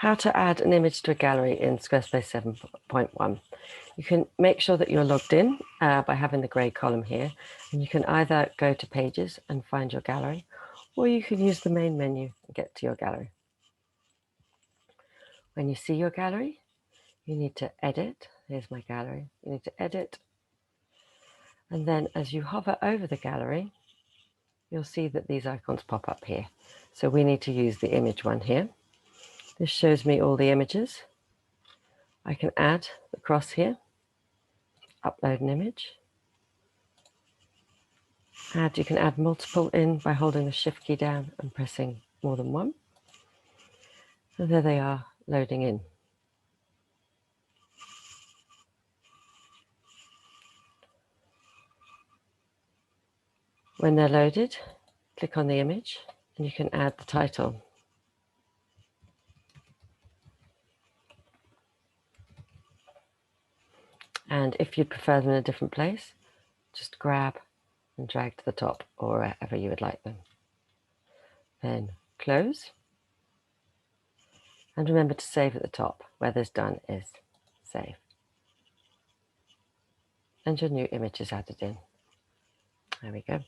How to add an image to a gallery in Squarespace 7.1. You can make sure that you're logged in by having the grey column here, and you can either go to Pages and find your gallery, or you can use the main menu and get to your gallery. When you see your gallery, you need to edit. Here's my gallery. You need to edit, and then as you hover over the gallery, you'll see that these icons pop up here. So we need to use the image one here. This shows me all the images. I can add the cross here, upload an image. You can add multiple in by holding the Shift key down and pressing more than one. And there they are, loading in. When they're loaded, click on the image and you can add the title. And if you prefer them in a different place, just grab and drag to the top or wherever you would like them. Then close. And remember to save at the top. Where there's done is save. And your new image is added in. There we go.